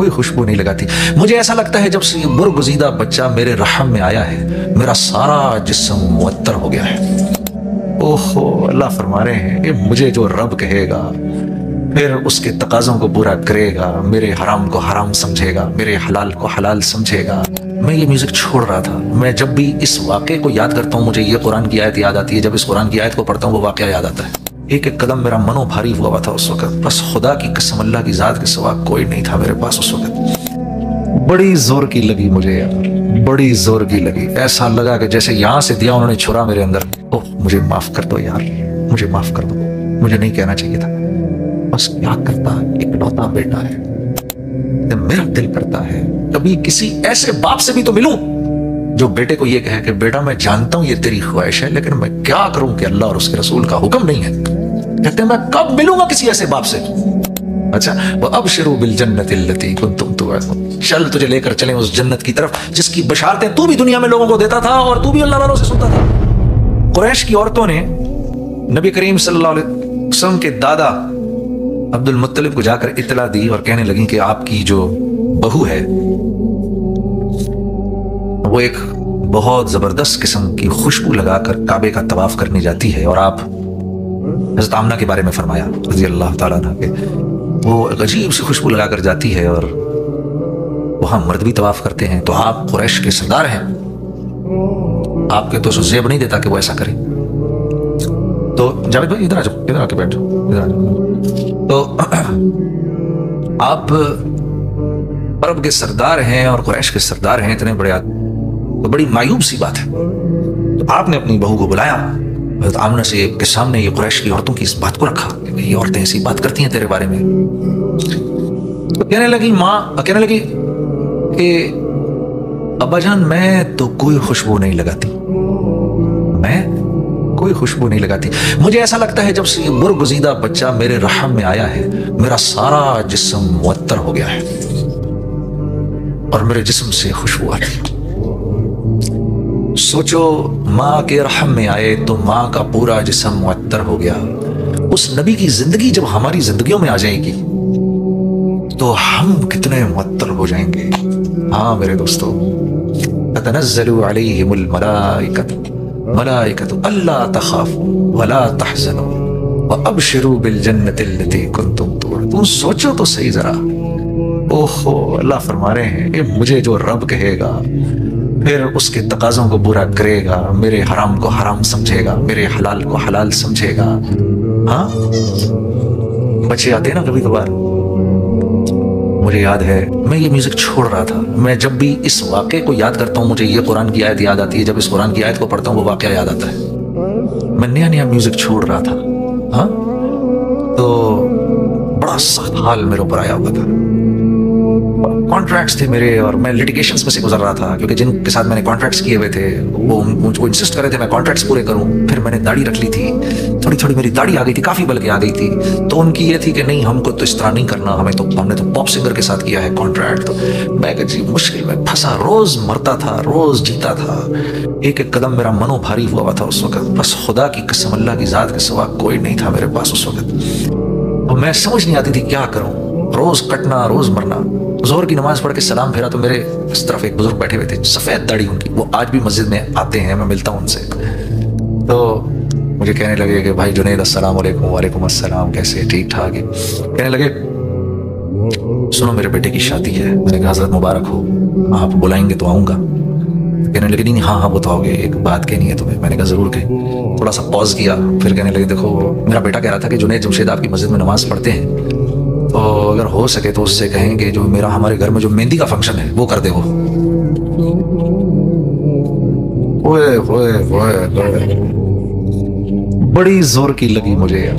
कोई खुशबू नहीं लगाती। मुझे ऐसा लगता है जब से ये बुरगुज़ीदा बच्चा मेरे रहम में आया है, मेरा सारा जिस्म मुअत्तर हो गया है। ओहो, अल्लाह फरमा रहे हैं कि मुझे जो रब कहेगा फिर उसके तकाज़ों को पूरा करेगा, मेरे हराम को हराम समझेगा, मेरे हलाल को हलाल समझेगा। मैं ये म्यूज़िक छोड़ रहा था। मैं जब भी इस वाक़े को याद करता हूँ मुझे ये कुरान की आयत याद आती है। जब इस कुरान की आयत को पढ़ता हूँ वो वाक़या याद आता है। एक एक कदम मेरा मनो भारी हुआ था उस वक़्त। बस खुदा की कसम, अल्लाह की ज़ात के सिवा कोई नहीं था मेरे पास उस वक़्त। बड़ी जोर की लगी मुझे यार, बड़ी जोर की लगी। ऐसा लगा कि जैसे यहाँ से दिया उन्होंने छुरा मेरे अंदर। ओह, मुझे माफ़ कर दो यार, मुझे माफ़ कर दो, मुझे नहीं कहना चाहिए था। बस क्या करता, इकलौता बेटा है। मेरा दिल करता है कभी किसी ऐसे बाप से भी तो मिलूं जो बेटे को ये कहे कि बेटा मैं जानता हूं ये तेरी ख्वाहिश है, लेकिन मैं क्या करूं कि अल्लाह और उसके रसूल का हुक्म नहीं है। कहते हैं मैं कब मिलूंगा किसी ऐसे बाप से। अच्छा, वो अब शुरू बिल जन्नतिल्लती कुंतुम तुअदून, चल तुझे लेकर चलें उस जन्नत की तरफ जिसकी बशारतें तू भी दुनिया में लोगों को देता था और तू भी अल्लाह वालों से सुनता था। कुरैश की औरतों ने नबी करीम सल्लल्लाहु अलैहि वसल्लम के दादा अब्दुल मुत्तलिब को जाकर इत्तला दी और कहने लगी कि आपकी जो बहू है वो एक बहुत जबरदस्त किस्म की खुशबू लगाकर काबे का तवाफ करने जाती है। और आप हज़रत आमना के बारे में फरमाया रज़ी अल्लाह ताला अन्हा के, वो एक अजीब सी खुशबू लगाकर जाती है और वहां मर्द भी तवाफ करते हैं। तो आप कुरैश के सरदार हैं, आपके तो जेब नहीं देता कि वो ऐसा करे। तो जावेद भाई इधर आ जाओ, इधर आके बैठो, इधर आ जाओ। तो आप अरब के सरदार हैं और कुरैश के सरदार हैं, इतने बड़े आदमी, तो बड़ी मायूब सी बात है। तो आपने अपनी बहू को बुलाया आमना से के सामने, ये कुरैश की औरतों की इस बात को रखा कि ये औरतें ऐसी बात करती हैं तेरे बारे में। तो कहने लगी कि अब्बाजान मैं तो कोई खुशबू नहीं लगाती, मैं कोई खुशबू नहीं लगाती। मुझे ऐसा लगता है जब से ये बुरगुज़ीदा बच्चा मेरे रहम में आया है, मेरा सारा जिस्म मुअत्तर हो गया है और मेरे जिस्म से खुशबू आती है। सोचो, माँ के रहम में आए तो माँ का पूरा जिस्म मुअत्तर हो गया। उस नबी की जिंदगी जब हमारी जिंदगियों में आ जाएगी तो हम कितने मुअत्तर हो जाएंगे। हाँ मेरे दोस्तों, ततनज़्ज़लु अलैहिमुल मलाइकतु अल्ला तख़ाफ़ू वला तहज़नू व अबशिरू बिल जन्नतिल्लती कुंतुम तुअदून। सोचो तो सही जरा। ओहो, अल्लाह फरमा रहे हैं कि मुझे जो रब कहेगा फिर उसके तकाज़ों को पूरा करेगा, मेरे हराम को हराम समझेगा, मेरे हलाल को हलाल समझेगा। हाँ, बच्चे आते हैं ना कभी कभार। मुझे याद है मैं ये म्यूजिक छोड़ रहा था। मैं जब भी इस वाक़े को याद करता हूँ मुझे ये कुरान की आयत याद आती है। जब इस कुरान की आयत को पढ़ता हूँ वो वाक़या याद आता है। मैं नया नया म्यूजिक छोड़ रहा था, हाँ, तो बड़ा सख्त हाल मेरे ऊपर आया हुआ था। कॉन्ट्रैक्ट्स थे मेरे और मैं लिटिगेशंस में से गुजर रहा था, क्योंकि जिनके साथ मैंने कॉन्ट्रैक्ट्स किए हुए थे वो मुझको इंसिस्ट कर रहे थे मैं कॉन्ट्रैक्ट्स पूरे करूं। फिर मैंने दाढ़ी रख ली थी, थोड़ी थोड़ी मेरी दाढ़ी आ गई थी, काफ़ी बल्कि आ गई थी। तो उनकी ये थी कि नहीं, हमको तो इस तरह नहीं करना, हमने तो पॉप सिंगर के साथ किया है कॉन्ट्रैक्ट। तो मैं जी मुश्किल में फंसा, रोज़ मरता था, रोज़ जीता था। एक एक कदम मेरा मनो भारी हुआ था उस वक्त। बस खुदा की कसम, अल्लाह की ज़ात के सिवा कोई नहीं था मेरे पास उस वक्त। और मैं समझ नहीं आती थी क्या करूँ। रोज़ कटना, रोज़ मरना। ज़ोहर की नमाज़ पढ़ के सलाम फेरा तो मेरे इस तरफ एक बुजुर्ग बैठे हुए थे, सफ़ेद दाढ़ी उनकी, वो आज भी मस्जिद में आते हैं, मैं मिलता हूँ उनसे। तो मुझे कहने लगे कि भाई जुनैद अस्सलाम वालेकुम। वालेकुम अस्सलाम, कैसे, ठीक ठाक है। कहने लगे सुनो मेरे बेटे की शादी है। मैंने कहा हज़रत मुबारक हो, आप बुलाएंगे तो आऊँगा। कहने लगे नहीं हाँ हाँ बताओगे, एक बात कहनी है तुम्हें। मैंने कहा ज़रूर कहें। थोड़ा सा पॉज किया, फिर कहने लगे देखो मेरा बेटा कह रहा था कि जुनैद जमशेद आपकी मस्जिद में नमाज़ पढ़ते हैं, तो अगर हो सके तो उससे कहेंगे जो मेरा हमारे घर में जो मेहंदी का फंक्शन है वो कर दे। वो ओए ओए ओए, बड़ी जोर की लगी मुझे यार,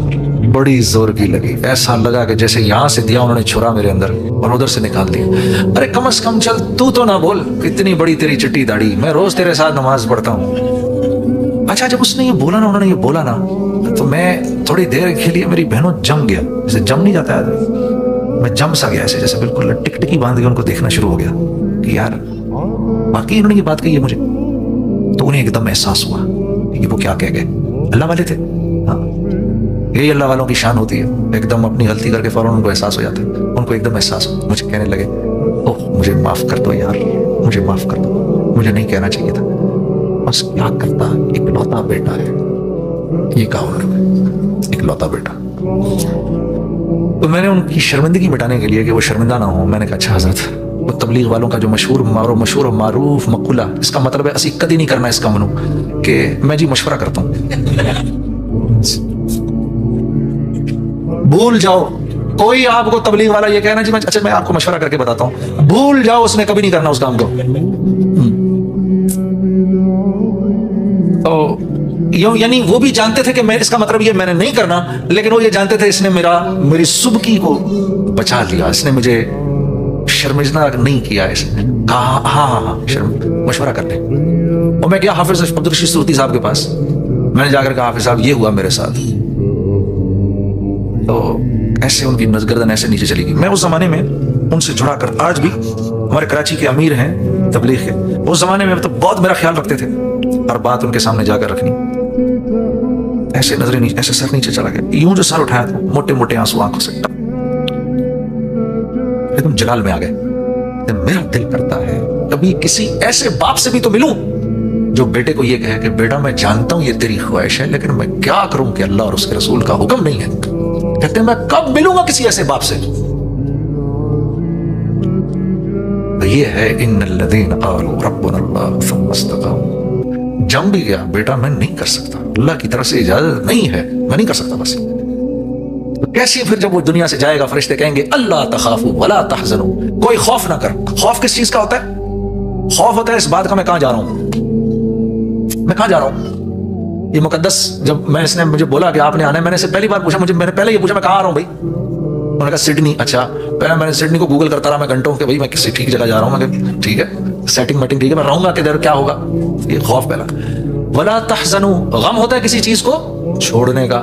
बड़ी जोर की लगी। ऐसा लगा कि जैसे यहाँ से दिया उन्होंने छुरा मेरे अंदर और उधर से निकाल दिया। अरे कम से कम चल तू तो ना बोल, इतनी बड़ी तेरी चिट्टी दाढ़ी, मैं रोज तेरे साथ नमाज पढ़ता हूँ। अच्छा, जब उसने ये बोला ना, उन्होंने ये बोला ना, तो मैं थोड़ी देर के लिए मेरी बहनों जम गया। जैसे जम नहीं जाता है, मैं जम सा गया ऐसे, जैसे बिल्कुल टिकटिकी बांध के उनको देखना शुरू हो गया कि यार बाकी इन्होंने ये बात कही है मुझे। तो उन्हें एकदम एहसास हुआ कि वो क्या कह गए। अल्लाह वाले थे, हाँ, यही अल्लाह वालों की शान होती है, एकदम अपनी गलती करके फौरन उनको एहसास हो जाता है, उनको एकदम एहसास हो, मुझे कहने लगे ओह मुझे माफ कर दो यार, मुझे माफ कर दो, मुझे नहीं कहना चाहिए था। बस क्या करता, इकलौता बेटा है, ये कहा उन्होंने, इकलौता बेटा। तो मैंने उनकी शर्मिंदगी मिटाने के लिए कि वो शर्मिंदा ना हो, मैंने कहा अच्छा हजरत, वो तबलीग वालों का जो मशहूर और मारूफ मकुला, इसका मतलब है असी कदी नहीं करना इसका मनु कि मैं जी मशवरा करता हूँ। भूल जाओ, कोई आपको तबलीग वाला ये कहना जी मैं अच्छा मैं आपको मशवरा करके बताता हूँ, भूल जाओ, उसने कभी नहीं करना उस काम को। तो यानी वो भी जानते थे कि मैं, इसका मतलब ये मैंने नहीं करना, लेकिन वो ये जानते थे इसने मेरी सुबकी को बचा लिया, इसने मुझे शर्मिंदा नहीं किया। इसने कहा हाँ मशवरा कर ले। और मैं गया हाफिज अब्दुल रशीद सूरती साहब के पास, मैंने जाकर कहा हाफिज साहब ये हुआ मेरे साथ। तो ऐसे उनकी गर्दन ऐसे नीचे चली गई। मैं उस जमाने में उनसे जुड़ा कर, आज भी हमारे कराची के अमीर हैं तबलीग के, उस जमाने में तो बहुत मेरा ख्याल रखते थे, हर बात उनके सामने जाकर रखनी। ऐसे नजरें नीचे, ऐसे सर नीचे चला गया, यूं जो सर उठाया था, मोटे मोटे आंसू आंखों से, एकदम जलाल में आ गए। तो मेरा दिल करता है कभी किसी ऐसे बाप से भी तो मिलूं जो बेटे को ये कहे कि बेटा मैं जानता हूं ये तेरी ख्वाहिश है, लेकिन मैं क्या करूं कि अल्लाह और उसके रसूल का हुक्म नहीं है। कहते मैं कब मिलूंगा किसी ऐसे बाप से। तो ये है इन्नल्लज़ीना क़ालू रब्बुनल्लाह सुम्मा इस्तक़ामू। जम भी गया बेटा मैं नहीं कर सकता, अल्लाह की तरफ से इजाजत नहीं है, मैं नहीं कर सकता बस। तो कैसे फिर जब वो दुनिया से जाएगा, फरिश्ते कहेंगे अल्लाह तखाफू वला तहज़नू, कोई खौफ ना कर। खौफ किस चीज का होता है? खौफ होता है इस बात का मैं कहां जा रहा हूं, मैं कहां जा रहा हूं। ये मुकद्दस जब मैं, इसने मुझे बोला कि आपने आना है, मैंने से पहली बार पूछा, मैंने पहले ये पूछा मैं कहां आ रहा हूं भाई। उन्होंने कहा सिडनी। अच्छा, पहले मैंने सिडनी को गूगल करता रहा मैं घंटों कि भाई मैं किसी ठीक जगह जा रहा हूं। मैं ठीक है, सेटिंग मेटिंग ठीक है, मैं रहूंगा किधर, क्या होगा। ये खौफ पहला। वला तहज़नू, गम होता है किसी चीज को छोड़ने का।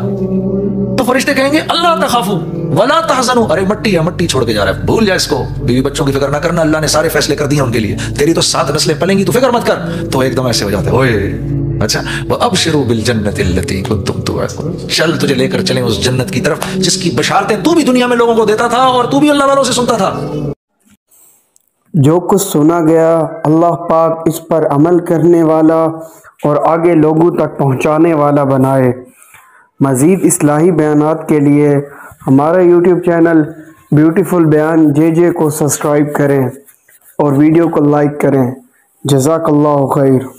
तो फरिश्ते कहेंगे अल्लाह तखाफू वला तहज़नू, अरे मट्टी है, मट्टी छोड़ के जा रहा है, भूल जा इसको, बीवी बच्चों की फिक्र ना करना, अल्लाह ने सारे फैसले कर दिए उनके लिए, तेरी तो 7 नस्लें पलेंगी, तू फिक्र मत कर। तो एकदम ऐसे हो जाते हैं, ओए अच्छा वो अबशिरू बिल जन्नति अल्लती कुंतुम तुअदून, चल तुझे लेकर चलें उस जन्नत की तरफ जिसकी बशारतें तू भी दुनिया में लोगों को देता था और तू भी अल्लाह वालों से सुनता था। जो कुछ सुना गया अल्लाह पाक इस पर अमल करने वाला और आगे लोगों तक पहुंचाने वाला बनाए। मज़ीद इस्लाही बयानात के लिए हमारा यूट्यूब चैनल ब्यूटीफुल बयान JJ को सब्सक्राइब करें और वीडियो को लाइक करें। जज़ाकल्लाहु खैर।